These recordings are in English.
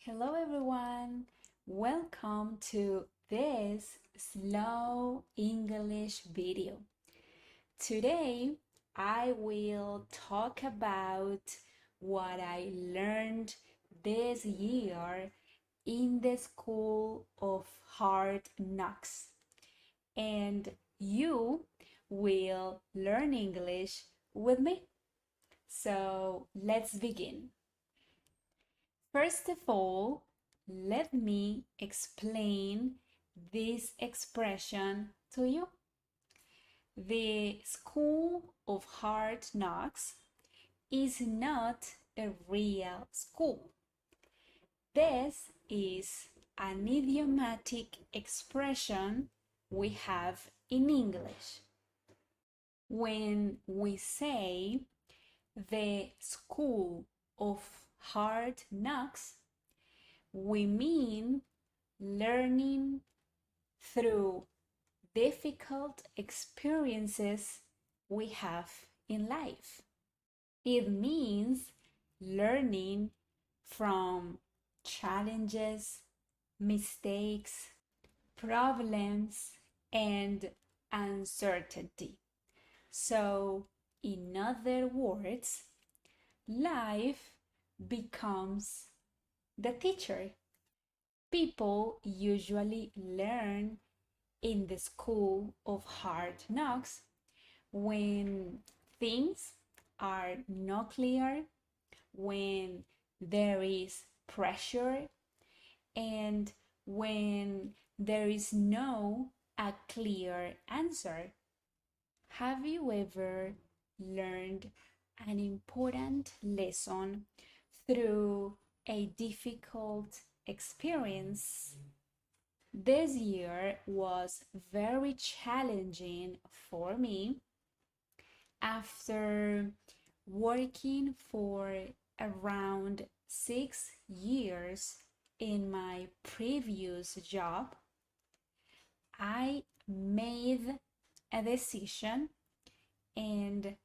Hello everyone, welcome to this slow English video. Today I will talk about what I learned this year in the School of Hard Knocks, and you will learn English with me. So let's begin. First of all, let me explain this expression to you. The School of Hard Knocks is not a real school. This is an idiomatic expression we have in English. When we say the School of Hard Knocks, we mean learning through difficult experiences we have in life. It means learning from challenges, mistakes, problems, and uncertainty. So, in other words, life becomes the teacher. People usually learn in the School of Hard Knocks when things are not clear, when there is pressure, and when there is no a clear answer. Have you ever learned an important lesson through a difficult experience? This year was very challenging for me after working for around 6 years in my previous job. I made a decision and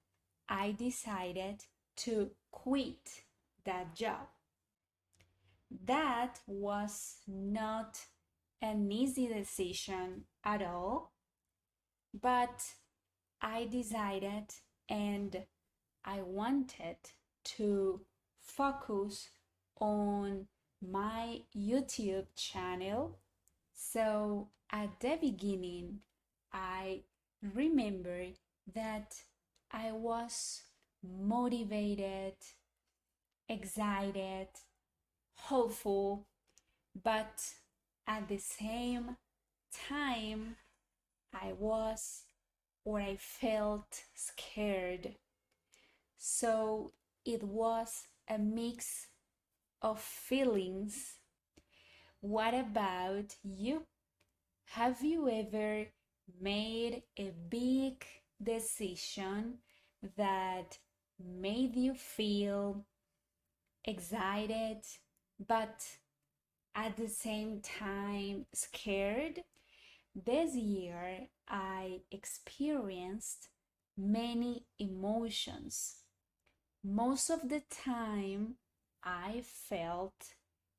I decided to quit that job. That was not an easy decision at all, but I decided and I wanted to focus on my YouTube channel. So at the beginning, I remember that I was motivated, excited, hopeful, but at the same time, I felt scared. So it was a mix of feelings. What about you? Have you ever made a big decision that made you feel excited, but at the same time scared? This year, I experienced many emotions. Most of the time, I felt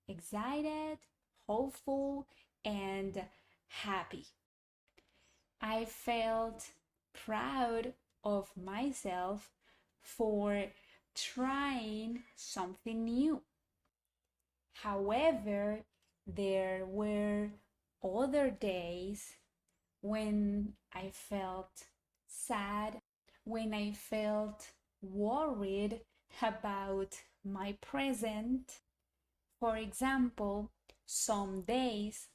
excited, hopeful, and happy. I felt proud of myself for trying something new. However, there were other days when I felt sad, when I felt worried about my present. For example, some days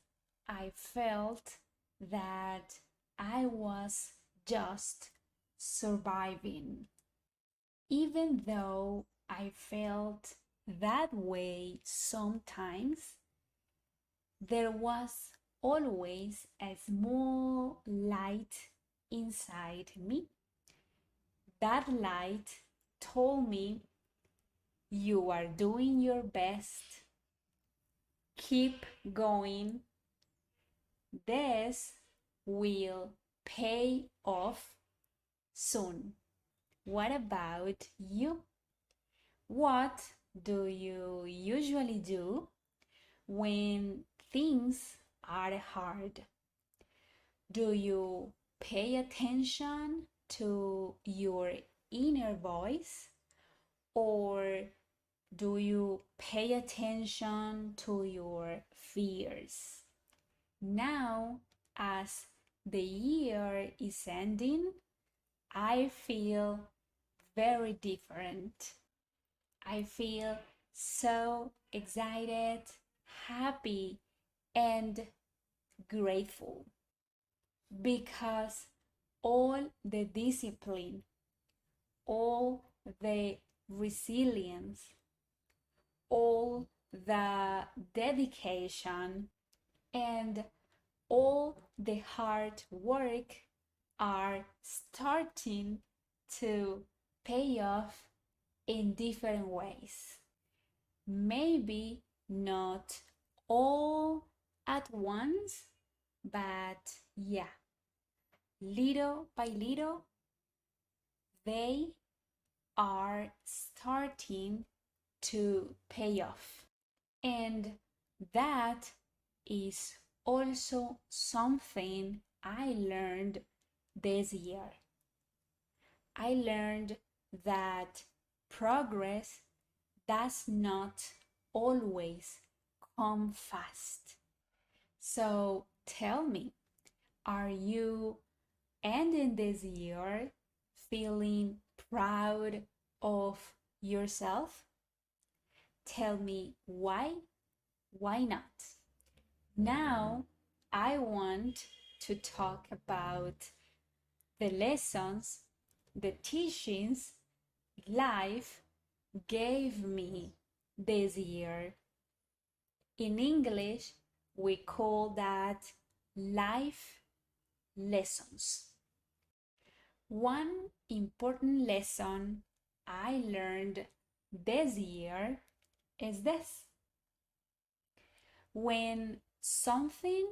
I felt that I was just surviving. Even though I felt that way sometimes, there was always a small light inside me. That light told me, you are doing your best. Keep going. This will pay off soon. What about you? What do you usually do when things are hard? Do you pay attention to your inner voice, or do you pay attention to your fears? Now, as the year is ending, I feel very different. I feel so excited, happy, and grateful because all the discipline, all the resilience, all the dedication, and all the hard work are starting to pay off in different ways. Maybe not all at once, but yeah, little by little, they are starting to pay off. And that is also something I learned this year. I learned that progress does not always come fast. So tell me, are you ending this year feeling proud of yourself? Tell me why? Why not? Now I want to talk about the lessons, the teachings life gave me this year. In English, we call that life lessons. One important lesson I learned this year is this: when something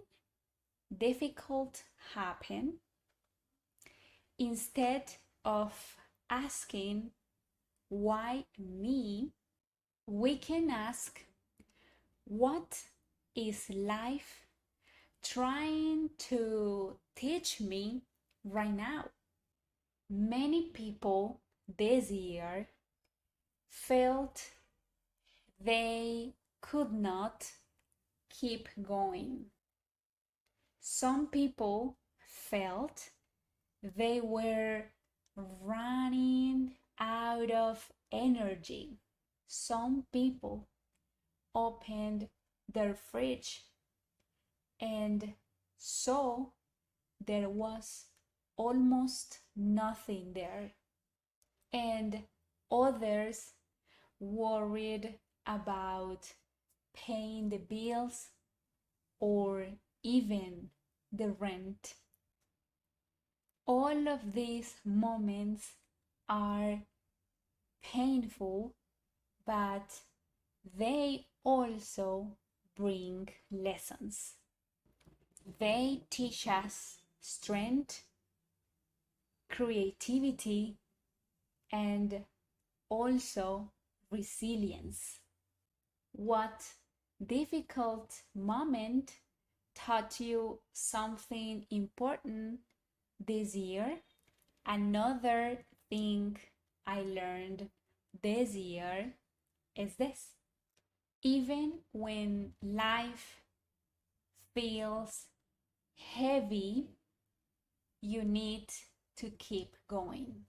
difficult happens, instead of asking why me, we can ask, what is life trying to teach me right now? Many people this year felt they could not keep going. Some people felt they were running out of energy. Some people opened their fridge and saw there was almost nothing there. And others worried about paying the bills or even the rent. All of these moments are painful, but they also bring lessons. They teach us strength, creativity, and also resilience. What difficult moment taught you something important this year? Another thing I learned this year is this: even when life feels heavy, you need to keep going.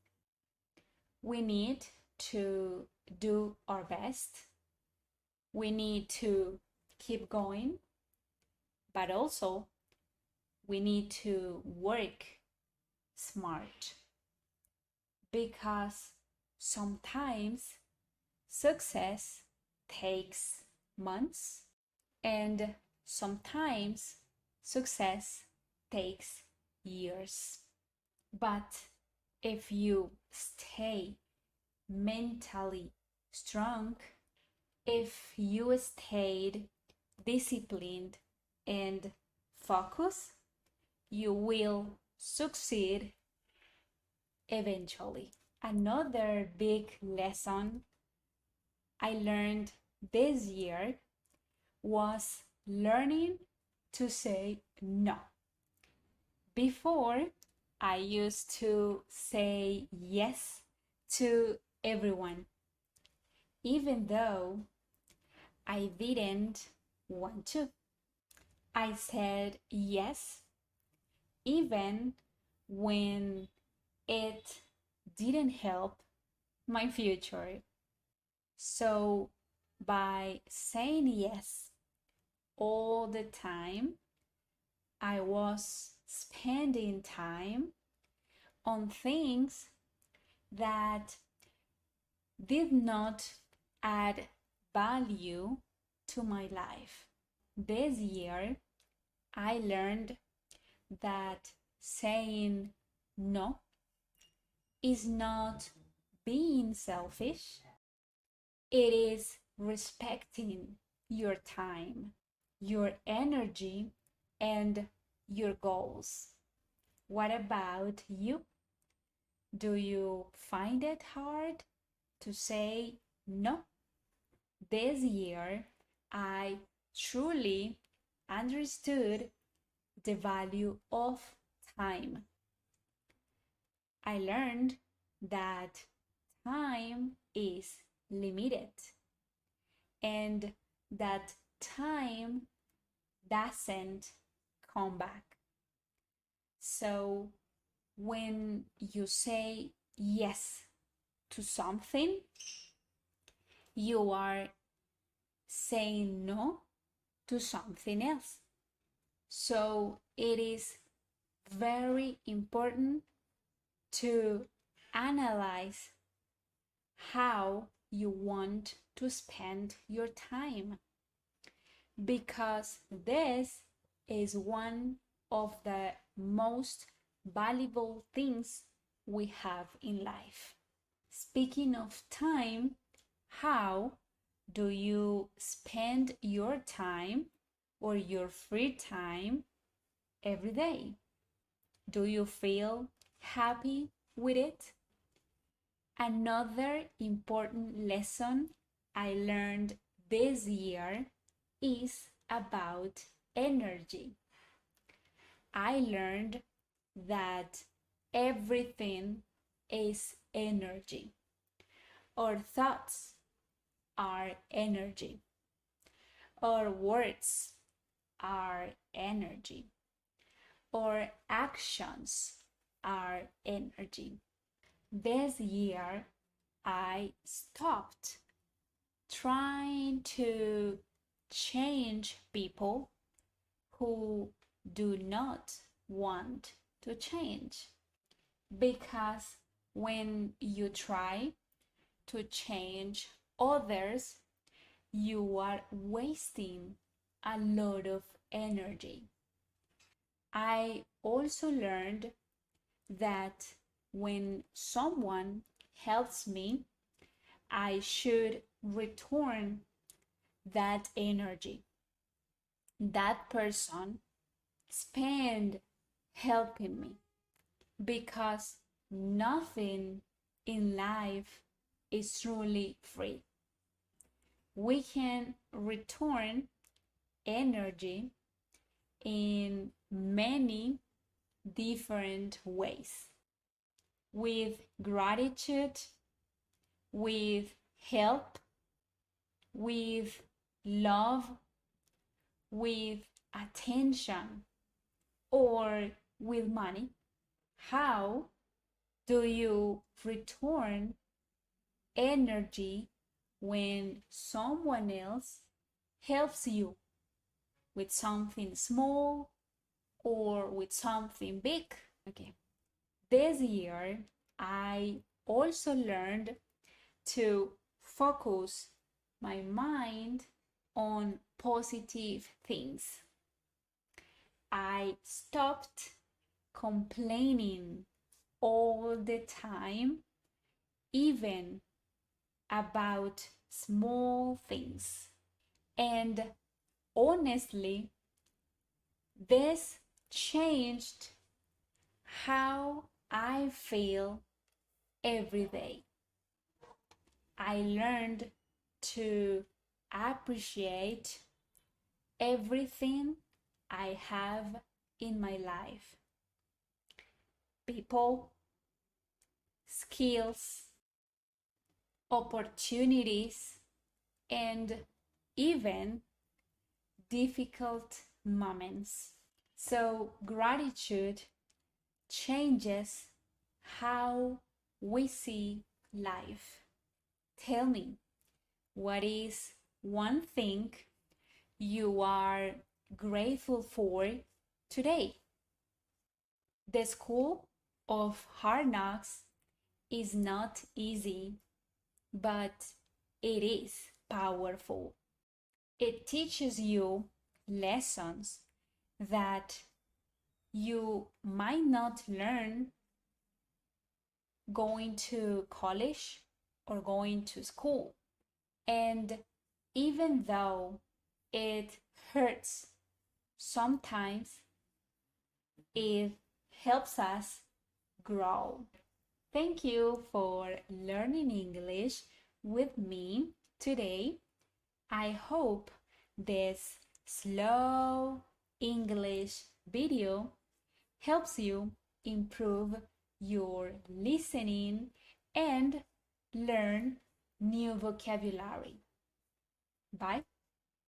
We need to do our best. We need to keep going, but also we need to work smart, because sometimes success takes months and sometimes success takes years. But if you stay mentally strong, if you stayed disciplined and focused, you will succeed eventually. Another big lesson I learned this year was learning to say no. Before, I used to say yes to everyone, even though I didn't want to. I said yes, even when it didn't help my future. So, by saying yes all the time, I was spending time on things that did not add value to my life. This year, I learned that saying no is not being selfish, it is respecting your time, your energy, and your goals. What about you? Do you find it hard to say no? This year, I truly understood the value of time. I learned that time is limited and that time doesn't come back. So when you say yes to something, you are saying no to something else. So it is very important to analyze how you want to spend your time, because this is one of the most valuable things we have in life. Speaking of time, how do you spend your time or your free time every day? Do you feel happy with it? Another important lesson I learned this year is about energy. I learned that everything is energy. Our thoughts are energy. Our words are energy. Our actions are energy. This year, I stopped trying to change people who do not want to change. Because when you try to change others, you are wasting a lot of energy. I also learned that when someone helps me, I should return that energy. That person spend helping me, because nothing in life is truly free. We can return energy in many different ways, with gratitude, with help, with love, with attention, or with money. How do you return energy when someone else helps you with something small or with something big? Okay. This year, I also learned to focus my mind on positive things. I stopped complaining all the time, even about small things. And honestly, this changed how I feel every day. I learned to appreciate everything I have in my life: people, skills, opportunities, and even difficult moments. So, gratitude changes how we see life. Tell me, what is one thing you are grateful for today? The school of hard knocks is not easy, but it is powerful. It teaches you lessons that you might not learn going to college or going to school. And even though it hurts sometimes, it helps us grow. Thank you for learning English with me today. I hope this slow English video helps you improve your listening and learn new vocabulary. Bye.